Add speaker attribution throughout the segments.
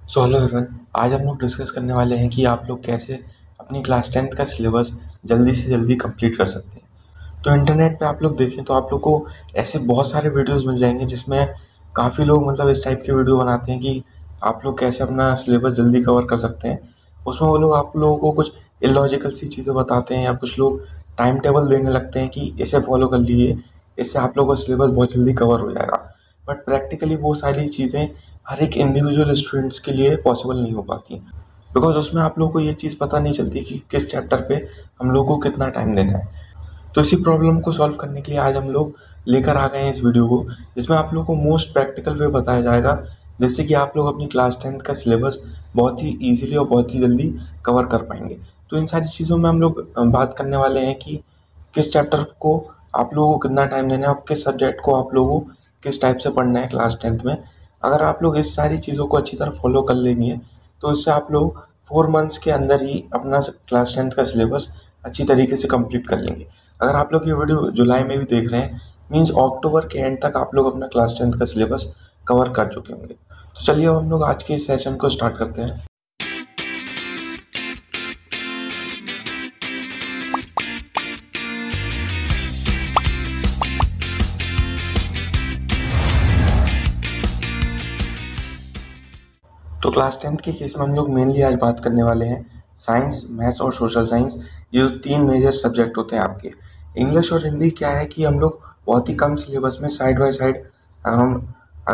Speaker 1: So hello everyone, आज हम लोग डिस्कस करने वाले हैं कि आप लोग कैसे अपनी क्लास 10th का सिलेबस जल्दी से जल्दी कंप्लीट कर सकते हैं। तो इंटरनेट पे आप लोग देखें तो आप लोग को ऐसे बहुत सारे वीडियोस मिल जाएंगे जिसमें काफ़ी लोग मतलब इस टाइप के वीडियो बनाते हैं कि आप लोग कैसे अपना सिलेबस जल्दी कवर कर सकते हैं। उसमें वो लोग आप लोगों को कुछ इलॉजिकल सी चीज़ें बताते हैं या कुछ लोग टाइम टेबल देने लगते हैं कि इसे फॉलो कर लीजिए, इससे आप लोगों का सिलेबस बहुत जल्दी कवर हो जाएगा। बट प्रैक्टिकली वो सारी चीज़ें हर एक इंडिविजुअल स्टूडेंट्स के लिए पॉसिबल नहीं हो पाती, बिकॉज उसमें आप लोगों को ये चीज़ पता नहीं चलती कि किस चैप्टर पे हम लोग को कितना टाइम देना है। तो इसी प्रॉब्लम को सॉल्व करने के लिए आज हम लोग लेकर आ गए हैं इस वीडियो को, जिसमें आप लोग को मोस्ट प्रैक्टिकल वे बताया जाएगा, जिससे कि आप लोग अपनी क्लास 10th का सिलेबस बहुत ही ईजिली और बहुत ही जल्दी कवर कर पाएंगे। तो इन सारी चीज़ों में हम लोग बात करने वाले हैं कि किस चैप्टर को आप लोगों को कितना टाइम देना है और किस सब्जेक्ट को आप लोगों को किस टाइप से पढ़ना है क्लास 10th में। अगर आप लोग इस सारी चीज़ों को अच्छी तरह फॉलो कर लेंगे तो इससे आप लोग 4 मंथ्स के अंदर ही अपना क्लास 10th का सिलेबस अच्छी तरीके से कंप्लीट कर लेंगे। अगर आप लोग ये वीडियो जुलाई में भी देख रहे हैं, मीन्स अक्टूबर के एंड तक आप लोग अपना क्लास 10th का सिलेबस कवर कर चुके होंगे। तो चलिए अब हम लोग आज के इस सेशन को स्टार्ट करते हैं। तो क्लास 10th के केस में हम लोग मेनली आज बात करने वाले हैं साइंस, मैथ्स और सोशल साइंस। ये जो 3 मेजर सब्जेक्ट होते हैं आपके। इंग्लिश और हिंदी क्या है कि हम लोग बहुत ही कम सिलेबस में साइड बाय साइड अगर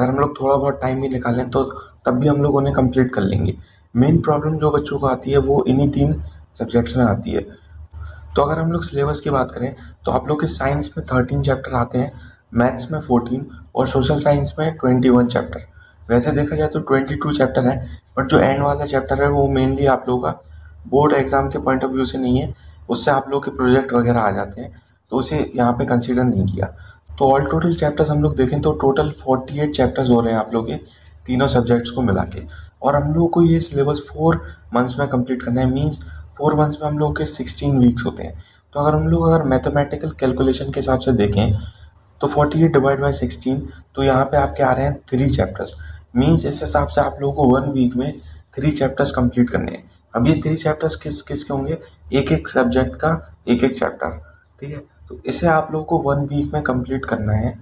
Speaker 1: हम लोग थोड़ा बहुत टाइम भी निकालें तो तब भी हम लोग उन्हें कंप्लीट कर लेंगे। मेन प्रॉब्लम जो बच्चों को आती है वो इन्हीं 3 सब्जेक्ट्स में आती है। तो अगर हम लोग सिलेबस की बात करें तो आप लोग के साइंस में 13 चैप्टर आते हैं, मैथ्स में 14 और सोशल साइंस में 21 चैप्टर। वैसे देखा जाए तो 22 चैप्टर हैं, बट जो एंड वाला चैप्टर है वो मेनली आप लोगों का बोर्ड एग्जाम के पॉइंट ऑफ व्यू से नहीं है, उससे आप लोग के प्रोजेक्ट वगैरह आ जाते हैं, तो उसे यहाँ पे कंसीडर नहीं किया। तो ऑल टोटल चैप्टर्स हम लोग देखें तो टोटल 48 चैप्टर्स हो रहे हैं आप लोग के तीनों सब्जेक्ट्स को मिला के। और हम लोग को ये सिलेबस 4 मंथ्स में कंप्लीट करना है, मीन्स 4 मंथ्स में हम लोग के 16 वीक्स होते हैं। तो अगर मैथमेटिकल कैलकुलेशन के हिसाब से देखें तो 48 डिवाइड बाई 16, तो यहाँ पे आपके आ रहे हैं 3 चैप्टर्स। मीन्स इस हिसाब से आप लोगों को 1 वीक में 3 चैप्टर्स कंप्लीट करने हैं। अब ये 3 चैप्टर्स किस किस के होंगे? एक एक सब्जेक्ट का एक एक चैप्टर, ठीक है। तो इसे आप लोगों को 1 वीक में कंप्लीट करना है।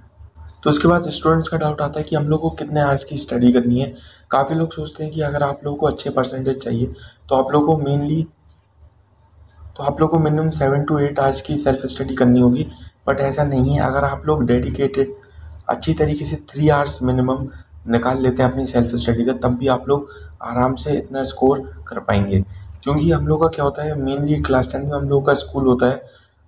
Speaker 1: तो उसके बाद स्टूडेंट्स का डाउट आता है कि हम लोग को कितने आवर्स की स्टडी करनी है। काफ़ी लोग सोचते हैं कि अगर आप लोगों को अच्छे परसेंटेज चाहिए तो आप लोग को मिनिमम 7 to 8 आवर्स की सेल्फ स्टडी करनी होगी। बट ऐसा नहीं है। अगर आप लोग डेडिकेटेड अच्छी तरीके से 3 आवर्स मिनिमम निकाल लेते हैं अपनी सेल्फ स्टडी का, तब भी आप लोग आराम से इतना स्कोर कर पाएंगे। क्योंकि हम लोग का क्या होता है, मेनली क्लास 10 में हम लोग का स्कूल होता है,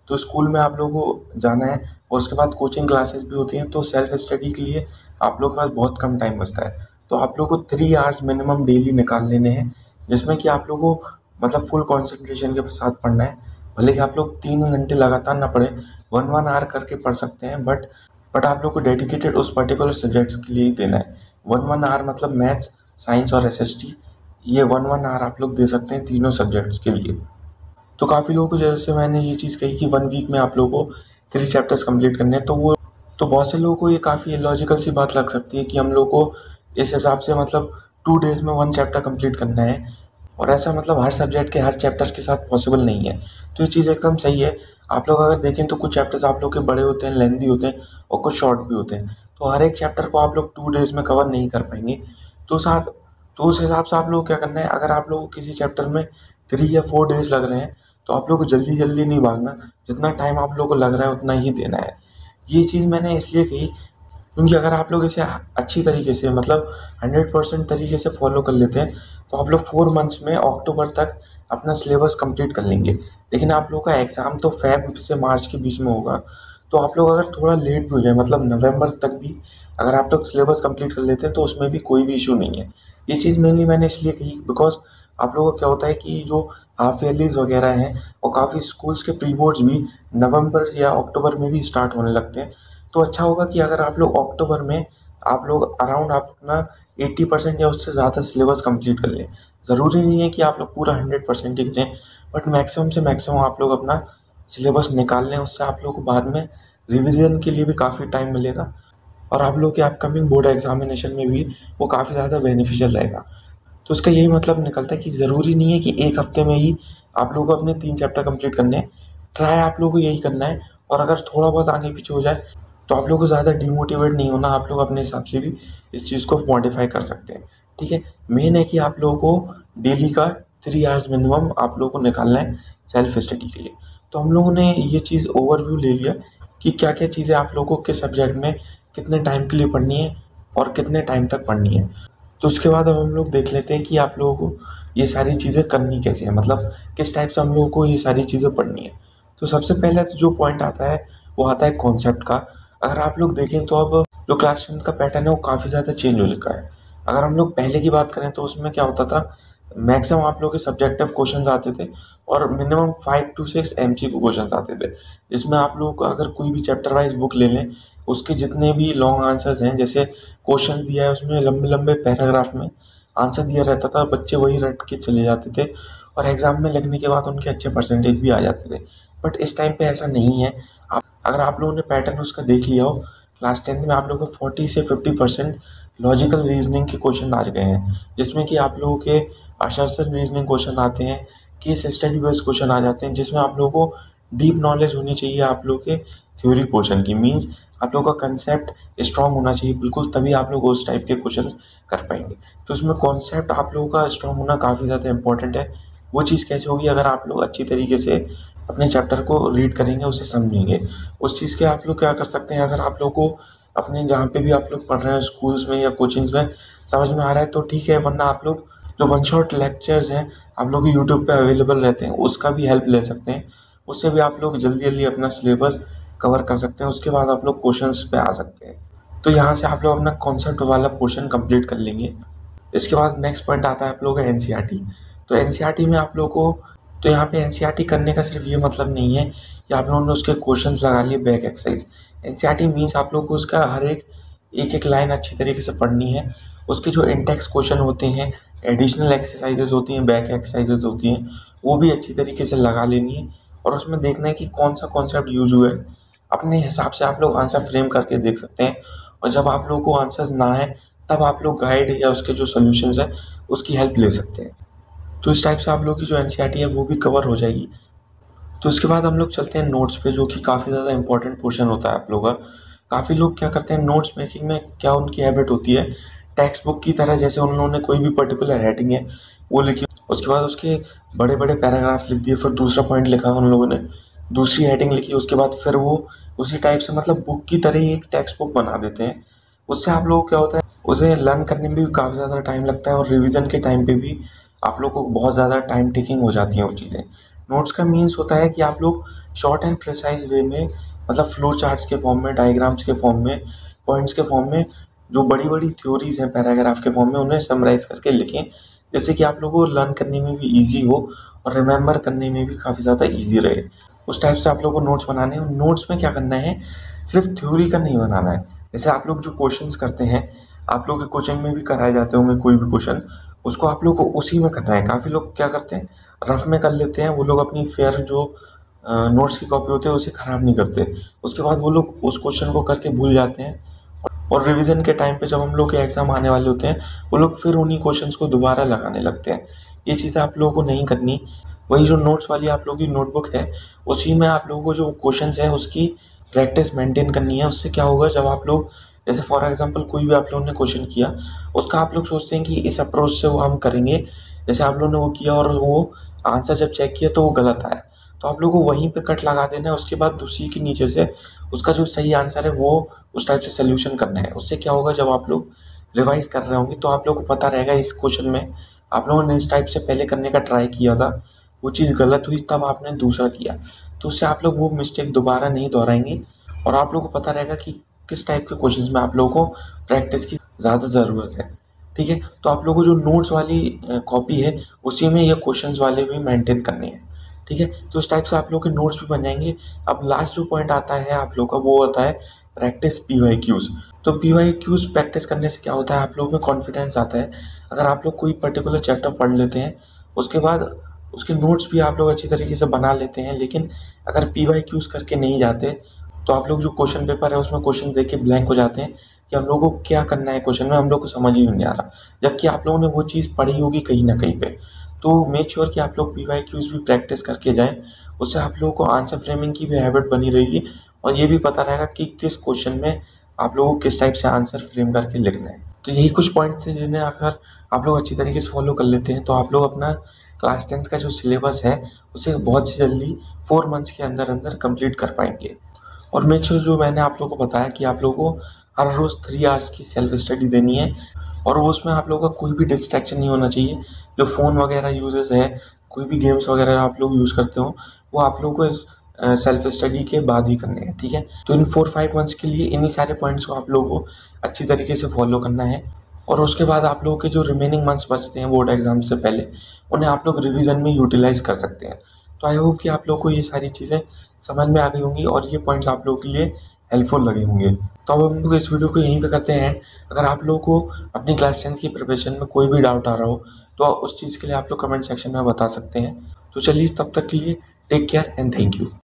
Speaker 1: तो स्कूल में आप लोगों को जाना है और उसके बाद कोचिंग क्लासेस भी होती हैं, तो सेल्फ स्टडी के लिए आप लोग के पास बहुत कम टाइम बचता है। तो आप लोग को 3 आवर्स मिनिमम डेली निकाल लेने हैं, जिसमें कि आप लोगों को मतलब फुल कॉन्सेंट्रेशन के साथ पढ़ना है। भले ही आप लोग 3 घंटे लगातार ना पढ़ें, 1 1 आवर करके पढ़ सकते हैं, बट आप लोग को डेडिकेटेड उस पर्टिकुलर सब्जेक्ट्स के लिए ही देना है। 1 1 आवर मतलब मैथ्स, साइंस और एसएसटी, ये 1 1 आवर आप लोग दे सकते हैं तीनों सब्जेक्ट्स के लिए। तो काफ़ी लोगों को जैसे मैंने ये चीज़ कही कि 1 वीक में आप लोगों को 3 चैप्टर्स कंप्लीट करने हैं, तो बहुत से लोगों को ये काफ़ी इलॉजिकल सी बात लग सकती है कि हम लोग को इस हिसाब से मतलब 2 डेज़ में 1 चैप्टर कंप्लीट करना है, और ऐसा मतलब हर सब्जेक्ट के हर चैप्टर्स के साथ पॉसिबल नहीं है। तो ये चीज़ एकदम सही है। आप लोग अगर देखें तो कुछ चैप्टर्स आप लोग के बड़े होते हैं, लेंदी होते हैं, और कुछ शॉर्ट भी होते हैं। तो हर एक चैप्टर को आप लोग 2 डेज़ में कवर नहीं कर पाएंगे। तो साथ तो उस हिसाब से आप लोग क्या करना है, अगर आप लोग को किसी चैप्टर में 3 या 4 डेज़ लग रहे हैं तो आप लोग को जल्दी जल्दी नहीं भागना, जितना टाइम आप लोग को लग रहा है उतना ही देना है। ये चीज़ मैंने इसलिए कही क्योंकि अगर आप लोग इसे अच्छी तरीके से मतलब 100% तरीके से फॉलो कर लेते हैं तो आप लोग 4 मंथ्स में अक्टूबर तक अपना सिलेबस कंप्लीट कर लेंगे। लेकिन आप लोग का एग्ज़ाम तो फेब से मार्च के बीच में होगा, तो आप लोग अगर थोड़ा लेट भी हो जाए मतलब नवंबर तक भी अगर आप लोग सिलेबस कंप्लीट कर लेते हैं तो उसमें भी कोई भी इशू नहीं है। ये चीज़ मेनली मैंने इसलिए कही बिकॉज आप लोगों को क्या होता है कि जो हाफ ईयरलीज वगैरह हैं और काफ़ी स्कूल्स के प्री बोर्ड्स भी नवंबर या अक्टूबर में भी स्टार्ट होने लगते हैं। तो अच्छा होगा कि अगर आप लोग अक्टूबर में आप लोग अराउंड अपना 80% या उससे ज़्यादा सिलेबस कंप्लीट कर लें। ज़रूरी नहीं है कि आप लोग पूरा 100% ही करें, बट मैक्सिमम से मैक्सिमम आप लोग अपना सिलेबस निकाल लें। उससे आप लोग को बाद में रिवीजन के लिए भी काफ़ी टाइम मिलेगा, और आप लोग के अपकमिंग बोर्ड एग्जामिनेशन में भी वो काफ़ी ज़्यादा बेनिफिशियल रहेगा। तो इसका यही मतलब निकलता है कि ज़रूरी नहीं है कि एक हफ्ते में ही आप लोगों को अपने 3 चैप्टर कंप्लीट करने हैं। ट्राई आप लोगों को यही करना है, और अगर थोड़ा बहुत आगे पीछे हो जाए तो आप लोगों को ज़्यादा डिमोटिवेट नहीं होना, आप लोग अपने हिसाब से भी इस चीज़ को मॉडिफाई कर सकते हैं। ठीक है, मेन है कि आप लोगों को डेली का 3 आवर्स मिनिमम आप लोगों को निकालना है सेल्फ स्टडी के लिए। तो हम लोगों ने ये चीज़ ओवरव्यू ले लिया कि क्या क्या चीज़ें आप लोगों को किस सब्जेक्ट में कितने टाइम के लिए पढ़नी है और कितने टाइम तक पढ़नी है। तो उसके बाद अब हम लोग देख लेते हैं कि आप लोगों को ये सारी चीज़ें करनी कैसे है, मतलब किस टाइप से हम लोगों को ये सारी चीज़ें पढ़नी है। तो सबसे पहले तो जो पॉइंट आता है वो आता है कॉन्सेप्ट का। अगर आप लोग देखें तो अब जो क्लास 10 का पैटर्न है वो काफ़ी ज़्यादा चेंज हो चुका है। अगर हम लोग पहले की बात करें तो उसमें क्या होता था, मैक्सिमम आप लोगों के सब्जेक्टिव क्वेश्चंस आते थे और मिनिमम 5 to 6 एमसीक्यू क्वेश्चंस आते थे। इसमें आप लोग को अगर कोई भी चैप्टर वाइज बुक ले लें, उसके जितने भी लॉन्ग आंसर्स हैं, जैसे क्वेश्चन दिया है उसमें लंबे लंबे पैराग्राफ में आंसर दिया रहता था, बच्चे वही रट के चले जाते थे और एग्ज़ाम में लगने के बाद उनके अच्छे परसेंटेज भी आ जाते थे। बट इस टाइम पे ऐसा नहीं है। अगर आप लोगों ने पैटर्न उसका देख लिया हो, क्लास 10 में आप लोगों को 40 से 50% लॉजिकल रीजनिंग के क्वेश्चन आ गए हैं, जिसमें कि आप लोगों के असर्शन रीजनिंग क्वेश्चन आते हैं, केस स्टडी बेस्ड क्वेश्चन आ जाते हैं, जिसमें आप लोगों को डीप नॉलेज होनी चाहिए आप लोगों के थ्योरी पोर्शन की। मीन्स आप लोगों का कंसेप्ट स्ट्रांग होना चाहिए बिल्कुल, तभी आप लोग उस टाइप के क्वेश्चन कर पाएंगे। तो उसमें कॉन्सेप्ट आप लोगों का स्ट्रांग होना काफ़ी ज़्यादा इंपॉर्टेंट है। वो चीज़ कैसे होगी, अगर आप लोग अच्छी तरीके से अपने चैप्टर को रीड करेंगे, उसे समझेंगे। उस चीज़ के आप लोग क्या कर सकते हैं, अगर आप लोग को अपने जहाँ पे भी आप लोग पढ़ रहे हैं स्कूल्स में या कोचिंग्स में समझ में आ रहा है तो ठीक है, वरना आप लोग जो वन शॉट लेक्चर्स हैं आप लोग यूट्यूब पे अवेलेबल रहते हैं, उसका भी हेल्प ले सकते हैं। उससे भी आप लोग जल्दी जल्दी अपना सिलेबस कवर कर सकते हैं। उसके बाद आप लोग क्वेश्चंस पे आ सकते हैं। तो यहाँ से आप लोग अपना कॉन्सेप्ट वाला पोर्शन कंप्लीट कर लेंगे। इसके बाद नेक्स्ट पॉइंट आता है आप लोगों का एनसीईआरटी। तो एनसीईआरटी में आप लोगों को, तो यहाँ पे एनसीईआरटी करने का सिर्फ ये मतलब नहीं है कि आप लोगों ने उसके क्वेश्चंस लगा लिए बैक एक्सरसाइज। एनसीईआरटी मीन्स आप लोगों को उसका हर एक लाइन अच्छी तरीके से पढ़नी है। उसके जो इंटेक्स क्वेश्चन होते हैं, एडिशनल एक्सरसाइजेज होती हैं, बैक एक्सरसाइजेज होती हैं, वो भी अच्छी तरीके से लगा लेनी है और उसमें देखना है कि कौन सा कॉन्सेप्ट यूज हुआ है। अपने हिसाब से आप लोग आंसर फ्रेम करके देख सकते हैं, और जब आप लोगों को आंसर्स ना है तब आप लोग गाइड या उसके जो सोल्यूशंस है उसकी हेल्प ले सकते हैं। तो इस टाइप से आप लोग की जो एनसीईआरटी है वो भी कवर हो जाएगी। तो इसके बाद हम लोग चलते हैं नोट्स पे, जो कि काफ़ी ज़्यादा इंपॉर्टेंट पोर्शन होता है आप लोगों का। काफ़ी लोग क्या करते हैं नोट्स मेकिंग में, क्या उनकी हैबिट होती है, टेक्स्ट बुक की तरह जैसे उन्होंने कोई भी पर्टिकुलर हेडिंग है वो लिखी, उसके बाद उसके बड़े बड़े पैराग्राफ लिख दिए, फिर दूसरा पॉइंट लिखा उन लोगों ने, दूसरी हेडिंग लिखी, उसके बाद फिर वो उसी टाइप से मतलब बुक की तरह ही एक टेक्स्ट बुक बना देते हैं। उससे आप लोगों को क्या होता है, उसे लर्न करने में भी काफ़ी ज़्यादा टाइम लगता है और रिवीजन के टाइम पे भी आप लोग को बहुत ज़्यादा टाइम टेकिंग हो जाती हैं वो चीज़ें। नोट्स का मीन्स होता है कि आप लोग शॉर्ट एंड प्रिसाइज वे में, मतलब फ्लो चार्ट्स के फॉर्म में, डायग्राम्स के फॉर्म में, पॉइंट्स के फॉर्म में, जो बड़ी बड़ी थ्योरीज हैं पैराग्राफ के फॉर्म में, उन्हें समराइज करके लिखें, जिससे कि आप लोगों को लर्न करने में भी ईजी हो और रिमेंबर करने में भी काफ़ी ज़्यादा ईजी रहे। उस टाइप से आप लोगों को नोट्स बनाने हैं। नोट्स में क्या करना है, सिर्फ थ्योरी का नहीं बनाना है। जैसे आप लोग जो क्वेश्चंस करते हैं, आप लोग के कोचिंग में भी कराए जाते होंगे कोई भी क्वेश्चन, उसको आप लोग को उसी में करना है। काफ़ी लोग क्या करते हैं, रफ में कर लेते हैं, वो लोग अपनी फेयर जो नोट्स की कॉपी होती है उसे ख़राब नहीं करते। उसके बाद वो लोग उस क्वेश्चन को करके भूल जाते हैं और रिवीजन के टाइम पे जब हम लोग के एग्ज़ाम आने वाले होते हैं, वो लोग फिर उन्हीं क्वेश्चंस को दोबारा लगाने लगते हैं। ये चीज़ें आप लोगों को नहीं करनी। वही जो नोट्स वाली आप लोगों की नोटबुक है, उसी में आप लोगों को जो क्वेश्चंस है उसकी प्रैक्टिस मेंटेन करनी है। उससे क्या होगा, जब आप लोग, जैसे फॉर एग्जांपल कोई भी आप लोगों ने क्वेश्चन किया, उसका आप लोग सोचते हैं कि इस अप्रोच से वो हम करेंगे, जैसे आप लोगों ने वो किया और वो आंसर जब चेक किया तो वो गलत आया, तो आप लोगों को वहीं पे कट लगा देना है। उसके बाद उसी के नीचे से उसका जो सही आंसर है वो उस टाइप से सोल्यूशन करना है। उससे क्या होगा, जब आप लोग रिवाइज कर रहे होंगे तो आप लोगों को पता रहेगा इस क्वेश्चन में आप लोगों ने इस टाइप से पहले करने का ट्राई किया था, वो चीज़ गलत हुई, तब आपने दूसरा किया। तो उससे आप लोग वो मिस्टेक दोबारा नहीं दोहराएंगे और आप लोगों को पता रहेगा कि किस टाइप के क्वेश्चंस में आप लोगों को प्रैक्टिस की ज़्यादा ज़रूरत है। ठीक है, तो आप लोगों को जो नोट्स वाली कॉपी है उसी में ये क्वेश्चंस वाले भी मेंटेन करने हैं। ठीक है, तो इस टाइप से आप लोग के नोट्स भी बन जाएंगे। अब लास्ट जो पॉइंट आता है आप लोग का, वो होता है प्रैक्टिस PYQs। तो PYQs प्रैक्टिस करने से क्या होता है, आप लोग में कॉन्फिडेंस आता है। अगर आप लोग कोई पर्टिकुलर चैप्टर पढ़ लेते हैं, उसके बाद उसके नोट्स भी आप लोग अच्छी तरीके से बना लेते हैं, लेकिन अगर PYQs करके नहीं जाते तो आप लोग जो क्वेश्चन पेपर है उसमें क्वेश्चन देख के ब्लैंक हो जाते हैं कि हम लोगों को क्या करना है क्वेश्चन में, हम लोग को समझ ही नहीं आ रहा, जबकि आप लोगों ने वो चीज़ पढ़ी होगी कहीं ना कहीं पे। तो मेक श्योर कि आप लोग PYQs भी प्रैक्टिस करके जाएं, उससे आप लोगों को आंसर फ्रेमिंग की भी हैबिट बनी रहेगी और ये भी पता रहेगा कि किस क्वेश्चन में आप लोगों को किस टाइप से आंसर फ्रेम करके लिखना है। तो यही कुछ पॉइंट्स हैं जिन्हें अगर आप लोग अच्छी तरीके से फॉलो कर लेते हैं तो आप लोग अपना क्लास 10th का जो सिलेबस है उसे बहुत जल्दी 4 मंथ्स के अंदर अंदर कंप्लीट कर पाएंगे। और मेक श्योर जो मैंने आप लोगों को बताया कि आप लोगों को हर रोज़ 3 आवर्स की सेल्फ स्टडी देनी है और वो उसमें आप लोगों का कोई भी डिस्ट्रैक्शन नहीं होना चाहिए। जो फ़ोन वगैरह यूजेस है, कोई भी गेम्स वगैरह आप लोग यूज़ करते हो, वो आप लोगों को सेल्फ स्टडी के बाद ही करने हैं, ठीक है। तो इन 4-5 मंथ्स के लिए इन्हीं सारे पॉइंट्स को आप लोगों को अच्छी तरीके से फॉलो करना है और उसके बाद आप लोगों के जो रिमेनिंग मंथ्स बचते हैं बोर्ड एग्जाम से पहले, उन्हें आप लोग रिवीजन में यूटिलाइज कर सकते हैं। तो आई होप कि आप लोग को ये सारी चीज़ें समझ में आ गई होंगी और ये पॉइंट्स आप लोगों के लिए हेल्पफुल लगे होंगे। तो अब हम लोग इस वीडियो को यहीं पे करते हैं। अगर आप लोगों को अपनी क्लास 10th की प्रिपरेशन में कोई भी डाउट आ रहा हो तो उस चीज़ के लिए आप लोग कमेंट सेक्शन में बता सकते हैं। तो चलिए तब तक के लिए take care and thank you.